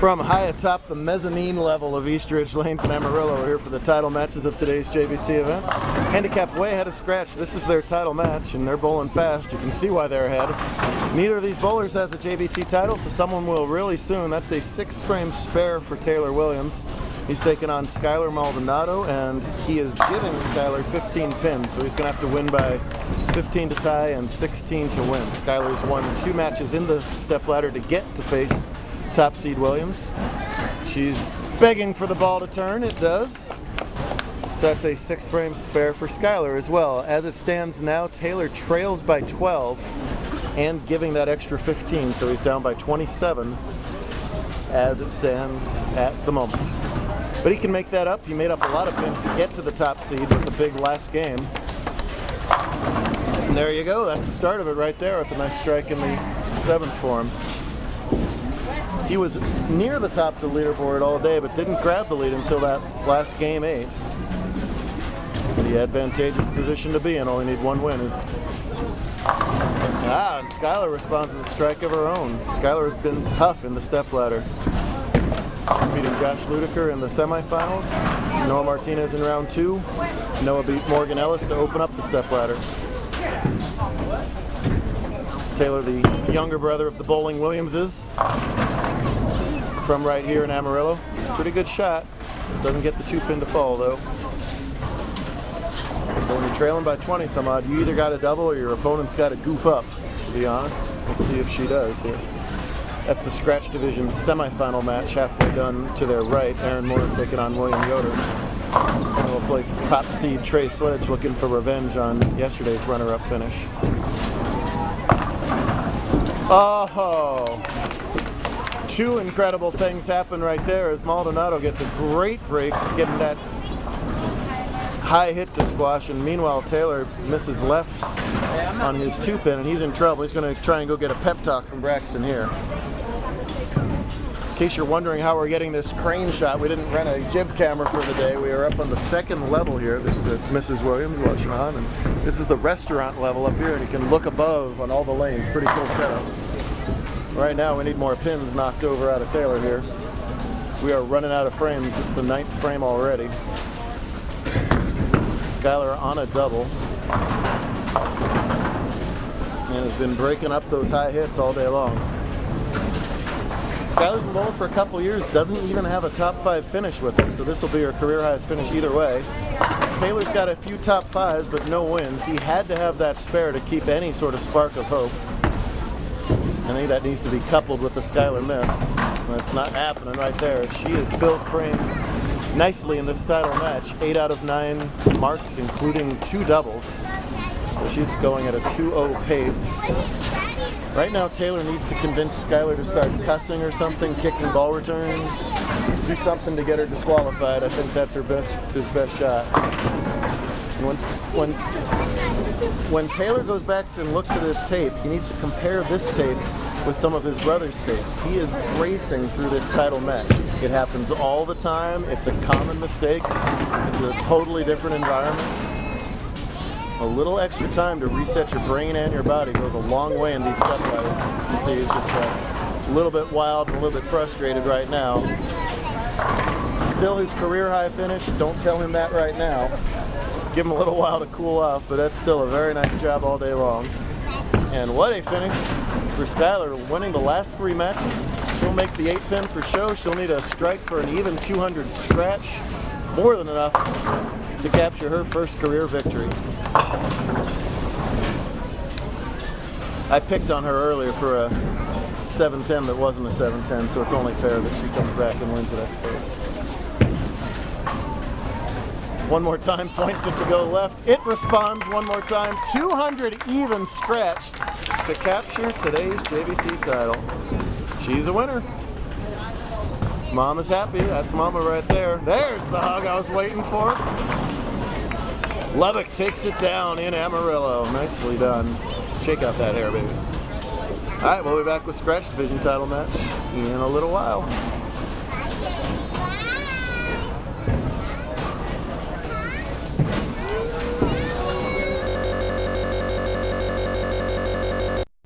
From high atop the mezzanine level of Eastridge Lanes in Amarillo, we're here for the title matches of today's JBT event. Handicap way ahead of Scratch. This is their title match, and they're bowling fast. You can see why they're ahead. Neither of these bowlers has a JBT title, so someone will really soon. That's a 6th frame spare for Taylor Williams. He's taking on Skylar Maldonado, and he is giving Skylar 15 pins, so he's going to have to win by 15 to tie and 16 to win. Skylar's won 2 matches in the stepladder to get to face top seed Williams. She's begging for the ball to turn. It does. So that's a 6th frame spare for Skylar as well. As it stands now, Taylor trails by 12 and giving that extra 15, so he's down by 27 as it stands at the moment. But he can make that up. He made up a lot of pins to get to the top seed with the big last game. And there you go. That's the start of it right there with a nice strike in the 7th for him. He was near the top of the leaderboard all day, but didn't grab the lead until that last game 8. The advantageous position to be in. Only need 1 win. And Skylar responds with a strike of her own. Skylar has been tough in the stepladder, beating Josh Ludiker in the semifinals. Noah Martinez in round 2. Noah beat Morgan Ellis to open up the stepladder. Taylor, the younger brother of the Bowling Williamses, from right here in Amarillo. Pretty good shot. Doesn't get the 2-pin to fall though. So when you're trailing by 20 some odd, you either got a double or your opponent's got to goof up, to be honest. Let's see if she does here. That's the Scratch Division semifinal match, halfway done to their right. Aaron Moore taking on William Yoder. And we'll play top seed Trey Sledge looking for revenge on yesterday's runner-up finish. Oh! 2 incredible things happen right there as Maldonado gets a great break, getting that high hit to squash, and meanwhile Taylor misses left on his 2-pin, and he's in trouble. He's going to try and go get a pep talk from Braxton here. In case you're wondering how we're getting this crane shot, we didn't rent a jib camera for the day. We are up on the 2nd level here. This is the Mrs. Williams watching on, and this is the restaurant level up here, and you can look above on all the lanes. Pretty cool setup. Right now we need more pins knocked over out of Taylor here. We are running out of frames. It's the 9th frame already. Skylar on a double. And has been breaking up those high hits all day long. Skylar's been bowling for a couple years, doesn't even have a top 5 finish with us, so this will be her career highest finish either way. Taylor's got a few top 5s, but no wins. He had to have that spare to keep any sort of spark of hope. I think that needs to be coupled with the Skylar miss. That's not happening right there. She has filled frames nicely in this title match. 8 out of 9 marks, including 2 doubles. So she's going at a 2-0 pace. Right now, Taylor needs to convince Skylar to start cussing or something, kicking ball returns, do something to get her disqualified. I think that's his best shot. And when Taylor goes back and looks at his tape, he needs to compare this tape with some of his brother's tapes. He is racing through this title match. It happens all the time. It's a common mistake. It's a totally different environment. A little extra time to reset your brain and your body goes a long way in these stepladders. You can see he's just a little bit wild and a little bit frustrated right now. Still his career high finish. Don't tell him that right now. Give him a little while to cool off, but that's still a very nice job all day long. And what a finish for Skylar, winning the last 3 matches. She'll make the 8-pin for show. She'll need a strike for an even 200 scratch. More than enough to capture her first career victory. I picked on her earlier for a 7-10 that wasn't a 7-10, so it's only fair that she comes back and wins it, I suppose. One more time, points it to go left. It responds one more time. 200 even scratch to capture today's JBT title. She's a winner. Mama's happy. That's Mama right there. There's the hug I was waiting for. Lubbock takes it down in Amarillo. Nicely done. Shake out that hair, baby. All right, we'll be back with Scratch Division title match in a little while.